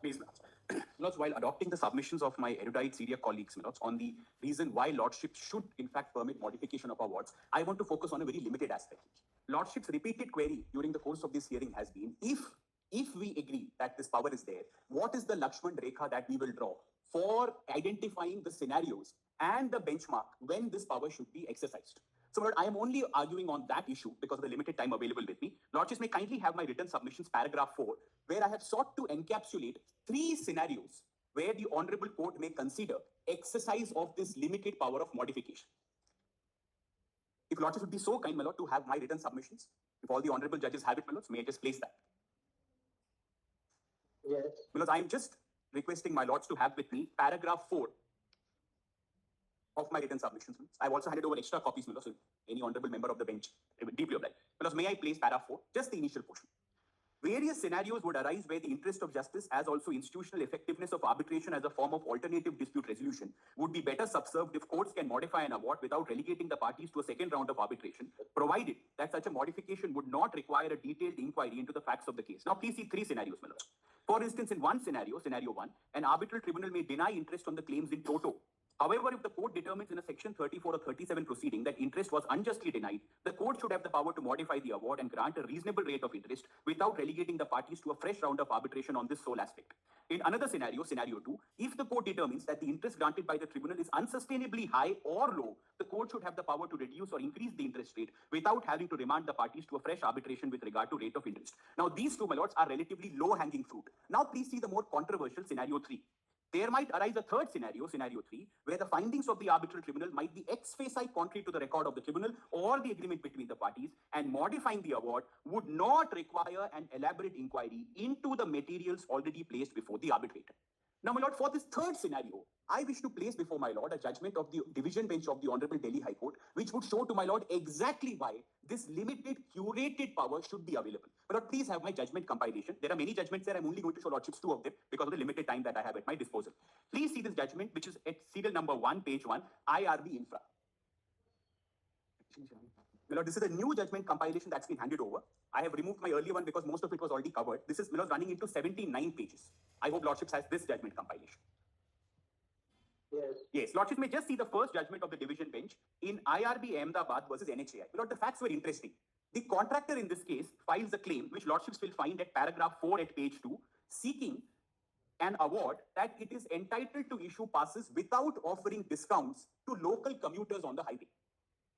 Please, Lords, while adopting the submissions of my erudite senior colleagues, Lords, on the reason why Lordship should in fact permit modification of awards, I want to focus on a very limited aspect. Lordship's repeated query during the course of this hearing has been, if we agree that this power is there, what is the Lakshman Rekha that we will draw for identifying the scenarios and the benchmark when this power should be exercised? So, Lord, I am only arguing on that issue because of the limited time available with me. Lordships may kindly have my written submissions, paragraph 4, where I have sought to encapsulate 3 scenarios where the Honorable Court may consider exercise of this limited power of modification. If Lordships would be so kind, my Lord, to have my written submissions, if all the Honorable Judges have it, my Lords, may I just place that? Yes. Because I am just requesting my Lords to have with me paragraph 4 of my written submissions. I've also handed over extra copies, so any honorable member of the bench, I would deeply obliged. Because may I place paragraph 4, just the initial portion. Various scenarios would arise where the interest of justice, as also institutional effectiveness of arbitration as a form of alternative dispute resolution, would be better subserved if courts can modify an award without relegating the parties to a second round of arbitration, provided that such a modification would not require a detailed inquiry into the facts of the case. Now, please see 3 scenarios, my lords. For instance, in one scenario, scenario 1, an arbitral tribunal may deny interest on the claims in toto. However, if the court determines in a section 34 or 37 proceeding that interest was unjustly denied, the court should have the power to modify the award and grant a reasonable rate of interest without relegating the parties to a fresh round of arbitration on this sole aspect. In another scenario, scenario 2, if the court determines that the interest granted by the tribunal is unsustainably high or low, the court should have the power to reduce or increase the interest rate without having to remand the parties to a fresh arbitration with regard to rate of interest. Now, these 2, my lords, are relatively low-hanging fruit. Now, please see the more controversial scenario 3. There might arise a third scenario, scenario 3, where the findings of the arbitral tribunal might be ex facie contrary to the record of the tribunal or the agreement between the parties, and modifying the award would not require an elaborate inquiry into the materials already placed before the arbitrator. Now, my lord, for this third scenario, I wish to place before my lord a judgment of the division bench of the Honorable Delhi High Court, which would show to my lord exactly why this limited, curated power should be available. My lord, please have my judgment compilation. There are many judgments there. I'm only going to show lordships 2 of them because of the limited time that I have at my disposal. Please see this judgment, which is at serial number 1, page 1, IRB Infra. My lord, this is a new judgment compilation that's been handed over. I have removed my earlier one because most of it was already covered. This is, my lord, running into 79 pages. I hope lordships has this judgment compilation. Yes. Yes, lordships may just see the first judgment of the division bench in IRB Ahmedabad versus NHAI. My lord, the facts were interesting. The contractor in this case files a claim, which lordships will find at paragraph 4 at page 2, seeking an award that it is entitled to issue passes without offering discounts to local commuters on the highway.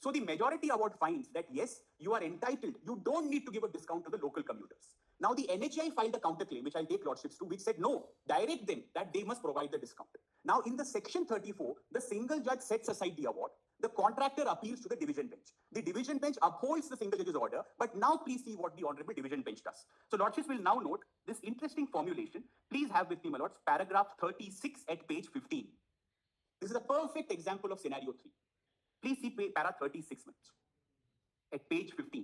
So the majority award finds that yes, you are entitled, you don't need to give a discount to the local commuters. Now the NHI filed a counterclaim, which I'll take lordships to, which said no, direct them that they must provide the discount. Now in the section 34, the single judge sets aside the award. The contractor appeals to the division bench. The division bench upholds the single judge's order, but now please see what the honorable division bench does. So lordships will now note this interesting formulation. Please have with me, my lords, paragraph 36 at page 15. This is a perfect example of scenario 3. Please see para 36 minutes at page 15.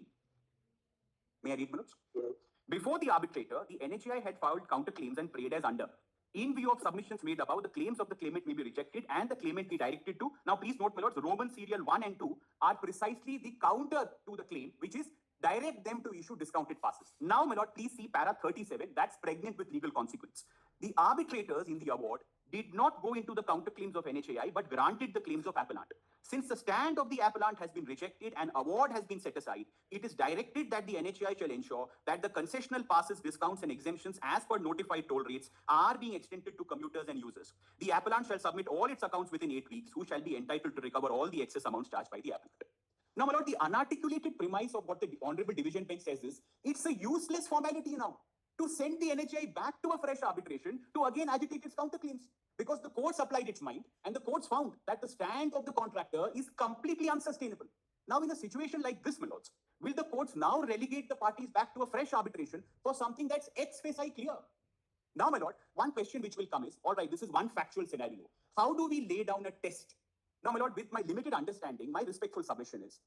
May I read, my lords? Yes. Before the arbitrator, the NHI had filed counterclaims and prayed as under. In view of submissions made above, the claims of the claimant may be rejected and the claimant be directed to. Now, please note, my lords, Roman serial 1 and 2 are precisely the counter to the claim, which is direct them to issue discounted passes. Now, my lord, please see para 37. That's pregnant with legal consequence. The arbitrators in the award did not go into the counterclaims of NHAI, but granted the claims of appellant. Since the stand of the appellant has been rejected and award has been set aside, it is directed that the NHAI shall ensure that the concessional passes, discounts and exemptions as per notified toll rates are being extended to commuters and users. The appellant shall submit all its accounts within 8 weeks, who shall be entitled to recover all the excess amounts charged by the appellant. Now, my lord, the unarticulated premise of what the honorable division bench says is, it's a useless formality now to send the NHAI back to a fresh arbitration to again agitate its counterclaims. Because the courts applied its mind and the courts found that the stand of the contractor is completely unsustainable. Now, in a situation like this, my lords, will the courts now relegate the parties back to a fresh arbitration for something that's ex facie clear? Now, my lord, one question which will come is, all right, this is one factual scenario. How do we lay down a test? Now, my lord, with my limited understanding, my respectful submission is,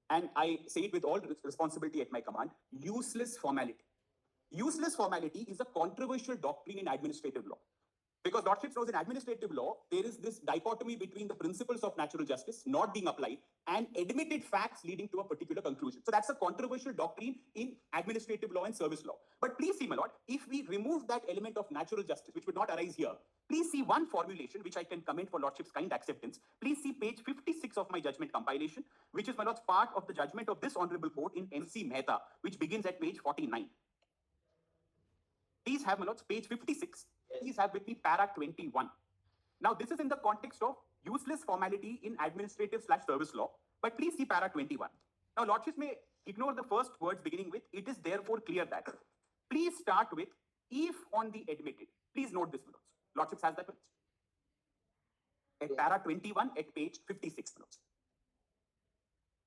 and I say it with all responsibility at my command, useless formality. Useless formality is a controversial doctrine in administrative law. Because Lordship knows in administrative law, there is this dichotomy between the principles of natural justice not being applied and admitted facts leading to a particular conclusion. So that's a controversial doctrine in administrative law and service law. But please see, my lord, if we remove that element of natural justice, which would not arise here, please see one formulation which I can commend for Lordship's kind acceptance. Please see page 56 of my judgment compilation, which is, my lords, part of the judgment of this honorable court in MC Mehta, which begins at page 49. Please have, my lords, page 56. Please have with me para 21. Now, this is in the context of useless formality in administrative/service law, but please see para 21. Now, Lordships may ignore the first words beginning with, it is therefore clear that. Please start with, if on the admitted. Please note this, my lords. Lordships has that. At para 21 at page 56, my lords.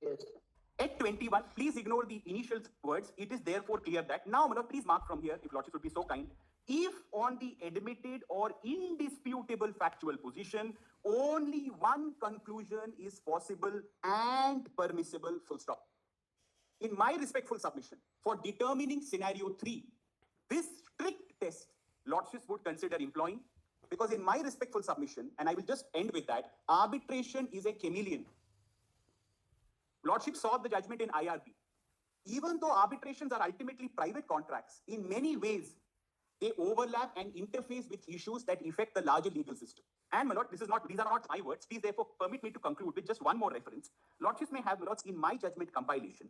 Yes. At 21, please ignore the initial words. It is therefore clear that. Now, my lord, please mark from here, if Lordship would be so kind. If on the admitted or indisputable factual position, only one conclusion is possible and permissible, full stop. In my respectful submission, for determining scenario 3, this strict test Lordships would consider employing, because in my respectful submission, and I will just end with that, arbitration is a chameleon. Lordship saw the judgment in IRB. Even though arbitrations are ultimately private contracts, in many ways, they overlap and interface with issues that affect the larger legal system. And, my lord, these are not my words. Please, therefore, permit me to conclude with just one more reference. Lordships may have, my lords, in my judgment compilation,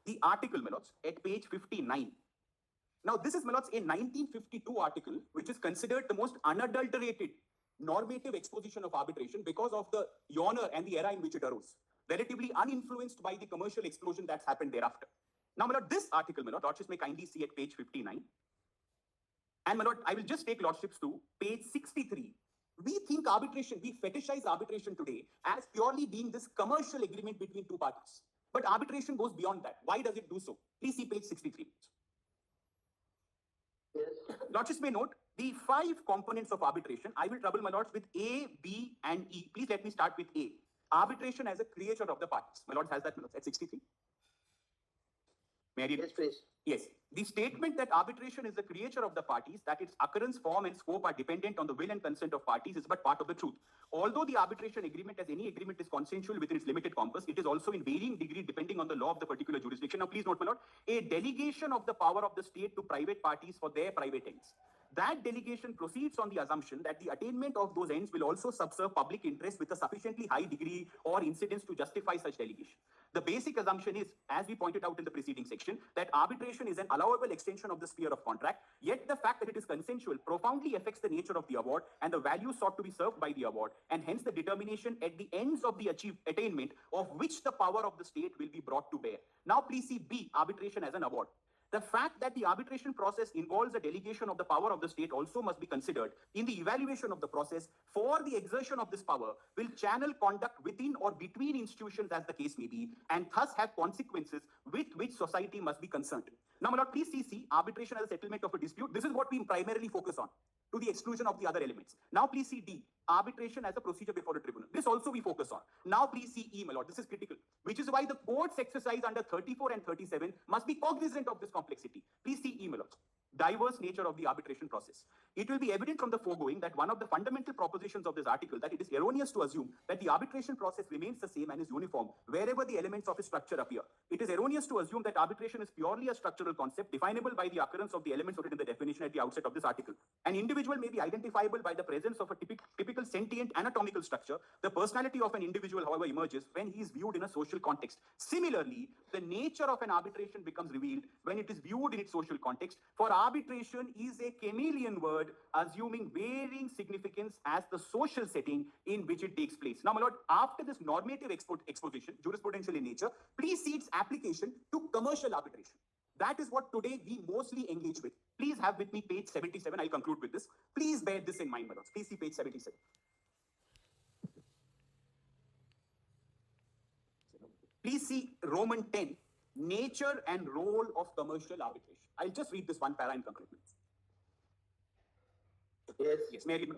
the article, my lords, at page 59. Now, this is, my lords, a 1952 article, which is considered the most unadulterated normative exposition of arbitration because of the honor and the era in which it arose, relatively uninfluenced by the commercial explosion that's happened thereafter. Now, my lord, this article, my lord, Lordships may kindly see at page 59. And, my lord, I will just take Lordships to page 63. We think arbitration, we fetishize arbitration today as purely being this commercial agreement between two parties. But arbitration goes beyond that. Why does it do so? Please see page 63. Yes. Lordships may note the 5 components of arbitration. I will trouble my lords with A, B, and E. Please let me start with A. Arbitration as a creature of the parties. My lord has that, my lords, at 63. May I read? Yes, please. Yes. The statement that arbitration is the creature of the parties, that its occurrence, form, and scope are dependent on the will and consent of parties, is but part of the truth. Although the arbitration agreement, as any agreement, is consensual within its limited compass, it is also in varying degree depending on the law of the particular jurisdiction. Now, please note, my lord, a delegation of the power of the state to private parties for their private ends. That delegation proceeds on the assumption that the attainment of those ends will also subserve public interest with a sufficiently high degree or incidence to justify such delegation. The basic assumption is, as we pointed out in the preceding section, that arbitration is an allowable extension of the sphere of contract, yet the fact that it is consensual profoundly affects the nature of the award and the value sought to be served by the award, and hence the determination at the ends of the attainment of which the power of the state will be brought to bear. Now please see B, arbitration as an award. The fact that the arbitration process involves a delegation of the power of the state also must be considered in the evaluation of the process, for the exertion of this power will channel conduct within or between institutions as the case may be, and thus have consequences with which society must be concerned. Now, my lord, please see arbitration as a settlement of a dispute. This is what we primarily focus on, to the exclusion of the other elements. Now please see D, arbitration as a procedure before a tribunal. This also we focus on. Now please see E, my lord, this is critical, which is why the court's exercise under 34 and 37 must be cognizant of this complexity. Please see E, my lord. Diverse nature of the arbitration process. It will be evident from the foregoing that one of the fundamental propositions of this article, that it is erroneous to assume that the arbitration process remains the same and is uniform wherever the elements of its structure appear. It is erroneous to assume that arbitration is purely a structural concept definable by the occurrence of the elements noted in the definition at the outset of this article. An individual may be identifiable by the presence of a typical sentient anatomical structure. The personality of an individual, however, emerges when he is viewed in a social context. Similarly, the nature of an arbitration becomes revealed when it is viewed in its social context. For arbitration is a chameleon word, assuming varying significance as the social setting in which it takes place. Now, my lord, after this normative exposition, jurisprudential in nature, please see its application to commercial arbitration. That is what today we mostly engage with. Please have with me page 77. I'll conclude with this. Please bear this in mind, my lords. Please see page 77. Please see Roman 10, nature and role of commercial arbitration. I'll just read this one para and conclude. Yes, may I read?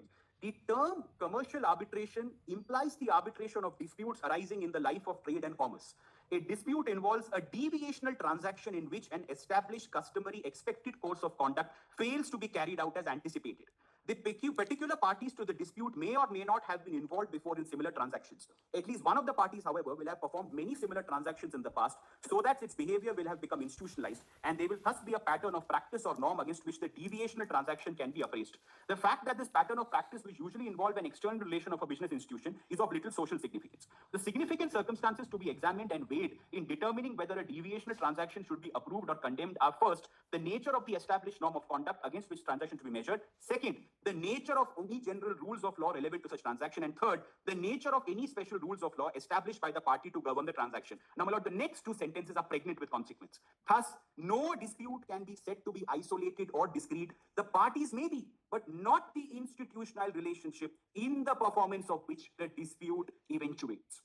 The term commercial arbitration implies the arbitration of disputes arising in the life of trade and commerce. A dispute involves a deviational transaction in which an established customary expected course of conduct fails to be carried out as anticipated. the particular parties to the dispute may or may not have been involved before in similar transactions. At least one of the parties, however, will have performed many similar transactions in the past, so that its behavior will have become institutionalized, and there will thus be a pattern of practice or norm against which the deviational transaction can be appraised. The fact that this pattern of practice, which usually involve an external relation of a business institution, is of little social significance. The significant circumstances to be examined and weighed in determining whether a deviational transaction should be approved or condemned are: first, the nature of the established norm of conduct against which transaction to be measured; second, the nature of any general rules of law relevant to such transaction; and third, the nature of any special rules of law established by the party to govern the transaction. Now, my lord, the next two sentences are pregnant with consequence. Thus, no dispute can be said to be isolated or discrete. The parties may be, but not the institutional relationship in the performance of which the dispute eventuates.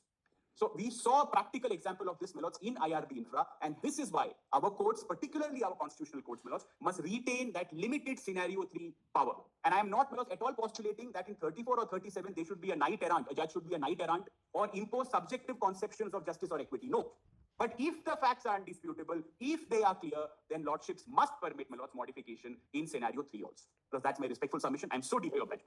So we saw a practical example of this, my lords, in IRB Infra, and this is why our courts, particularly our constitutional courts, my lords, must retain that limited scenario 3 power. And I am not, my lords, at all postulating that in 34 or 37 there should be a knight errant, a judge should be a knight errant, or impose subjective conceptions of justice or equity. No. But if the facts are undisputable, if they are clear, then lordships must permit, my lords, modification in scenario 3 also. Because that's my respectful submission. I'm so deeply obliged.